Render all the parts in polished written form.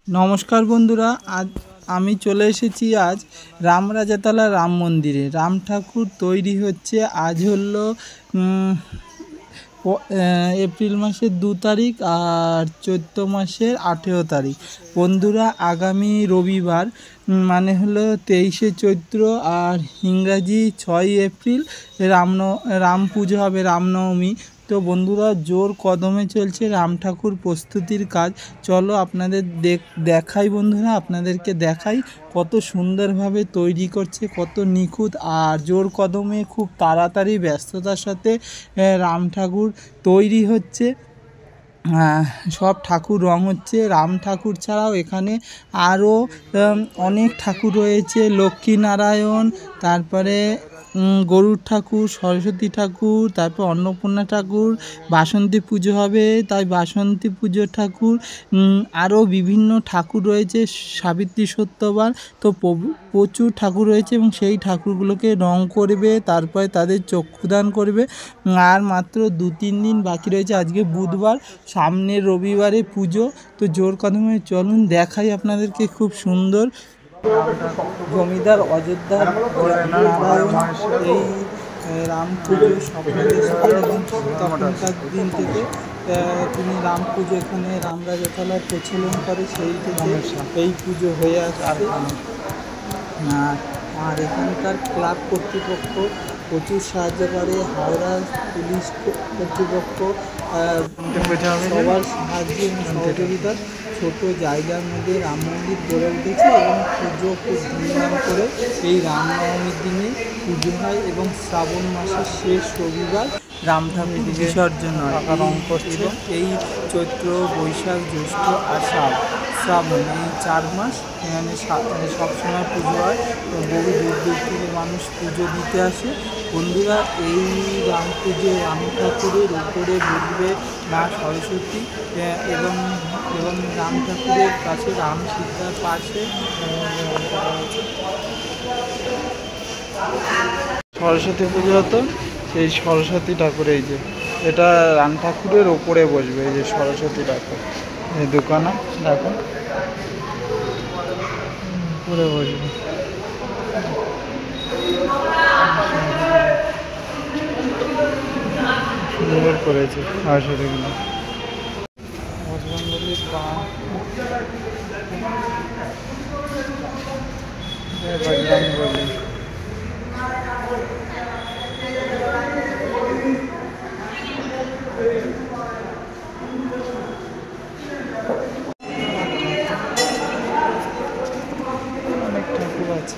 নমস্কার বন্ধুরা, আজ আমি চলে এসেছি আজ রামরাজাতলা রাম মন্দিরে। রাম ঠাকুর তৈরি হচ্ছে। আজ হলো এপ্রিল মাসের 2 তারিখ আর চৈত্র মাসের 18 তারিখ। বন্ধুরা, আগামী রবিবার মানে হলো 23শে চৈত্র আর ইংরাজি 6ই এপ্রিল রাম পুজো হবে, রামনবমী। তো বন্ধুরা, জোর কদমে চলছে রাম ঠাকুর প্রস্তুতির কাজ। চলো আপনাদের দেখাই বন্ধুরা, আপনাদেরকে দেখাই কত সুন্দরভাবে তৈরি করছে, কত নিখুঁত আর জোর কদমে খুব তাড়াতাড়ি ব্যস্ততার সাথে রাম ঠাকুর তৈরি হচ্ছে। সব ঠাকুর রং হচ্ছে। রাম ঠাকুর ছাড়াও এখানে আরও অনেক ঠাকুর রয়েছে। লক্ষ্মীনারায়ণ, তারপরে গরুর ঠাকুর, সরস্বতী ঠাকুর, তারপর অন্নপূর্ণা ঠাকুর, বাসন্তী পুজো হবে তাই বাসন্তী পুজোর ঠাকুর, আরও বিভিন্ন ঠাকুর রয়েছে, সাবিত্রী সত্যবান। তো প্রচুর ঠাকুর রয়েছে এবং সেই ঠাকুরগুলোকে রং করবে, তারপরে তাদের চক্ষুদান করবে। আর মাত্র 2-3 দিন বাকি রয়েছে। আজকে বুধবার, সামনের রবিবারে পুজো। তো জোর কদমে চলুন দেখাই আপনাদেরকে, খুব সুন্দর। জমিদার অযোধ্যার নারায়ণ এই রাম পুজো স্বপ্নদেশে এবং তখনকার দিন থেকে তিনি রাম পুজো এখানে রামরাজাতলায় প্রচলন করে, সেই থেকে এই পুজো হয়ে আসছে। আর এখানকার ক্লাব কর্তৃপক্ষ প্রচুর সাহায্য করে, হাওড়া পুলিশ কর্তৃপক্ষ সবার সাহায্য এবং সহযোগিতা ছোট জায়গার মধ্যে রাম মন্দির গড়ে উঠেছে এবং পুজো খুব ধুমধাম করে এই রামনবমীর দিনে পুজো হয় এবং শ্রাবণ মাসের শেষ রবিবার রাম ঠাকুর বিসর্জন হয়। এবং এই চৈত্র, বৈশাখ, জ্যৈষ্ঠ, আষাঢ়, শ্রাবণ এই 4 মাস এখানে সবসময় পুজো হয়। বহু দূর দূর থেকে মানুষ পুজো দিতে আসে। বন্ধুরা, এই রাম পুজো রাম ঠাকুরের উপরে বসবে মা সরস্বতী এবং রাম ঠাকুরের কাছে রাম সীতার পাশে সরস্বতী পুজো হতো। সেই সরস্বতী ঠাকুর, এই যে এটা রাম ঠাকুরের ওপরে বসবে, এই যে সরস্বতী ঠাকুর, এই দোকানে দেখো উপরে বসবে। সুন্দর করেছে সরস্বতীগুলো। বজরঙ্গবলীর বান, বজরঙ্গবলী। অনেক ঠাকুর আছে,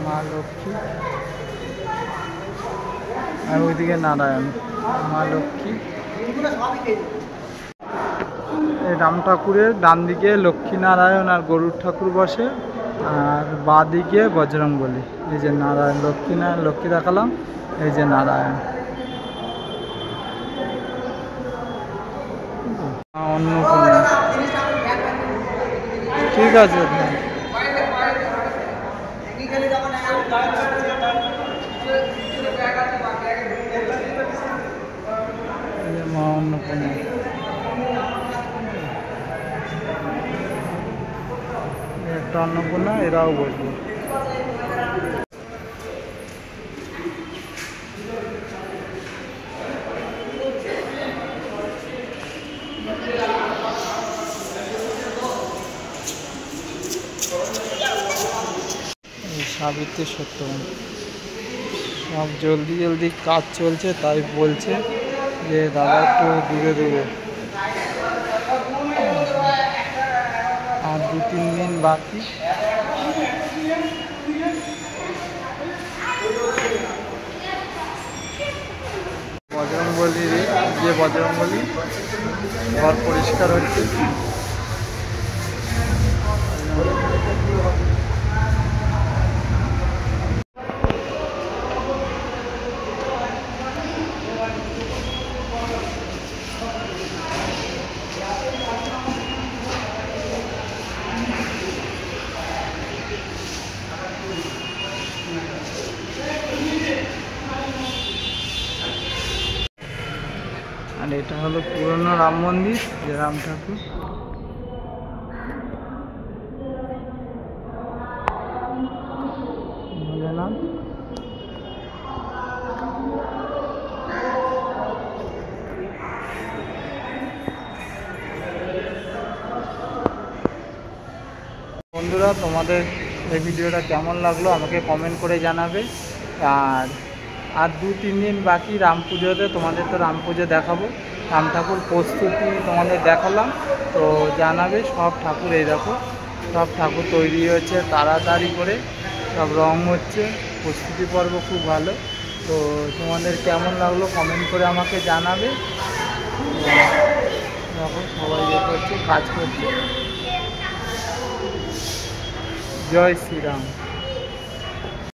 মা লক্ষ্মী আর ওইদিকে নারায়ণ। মা লক্ষ্মী, এই রাম ঠাকুরের ডান দিকে লক্ষ্মীনারায়ণ আর গরুর ঠাকুর বসে, আর বাঁ দিকে বজরঙ্গবলী। এই যে নারায়ণ, লক্ষ্মী দেখালাম, এই যে নারায়ণ। অন্নপূর্ণা, ঠিক আছে। মা অন্নপূর্ণা, একটা অন্নপূর্ণা, এরাও বসবে। সাবিত্রী সত্যবান, সব জলদি কাজ চলছে, তাই বলছে যে দাদা একটু দূরে দূরে। আর 2-3 দিন বাকি। বজরংবলীর যে বজরংবলী ঘর পরিষ্কার হচ্ছে। আর এটা হলো পুরনো রাম মন্দির, যে রাম ঠাকুর। ভোলেনাথ। বন্ধুরা, তোমাদের এই ভিডিওটা কেমন লাগলো আমাকে কমেন্ট করে জানাবে। আর 2-3 দিন বাকি রাম পুজোতে, তোমাদের তো রাম পুজো দেখাবো। রাম ঠাকুর প্রস্তুতি তোমাদের দেখালাম, তো জানাবে। সব ঠাকুর এই দেখো, সব ঠাকুর তৈরি হচ্ছে তাড়াতাড়ি করে, সব রং হচ্ছে, প্রস্তুতি পর্ব খুব ভালো। তো তোমাদের কেমন লাগলো কমেন্ট করে আমাকে জানাবে। দেখো সবাই ইয়ে করছে, কাজ করছে। জয় শ্রীরাম।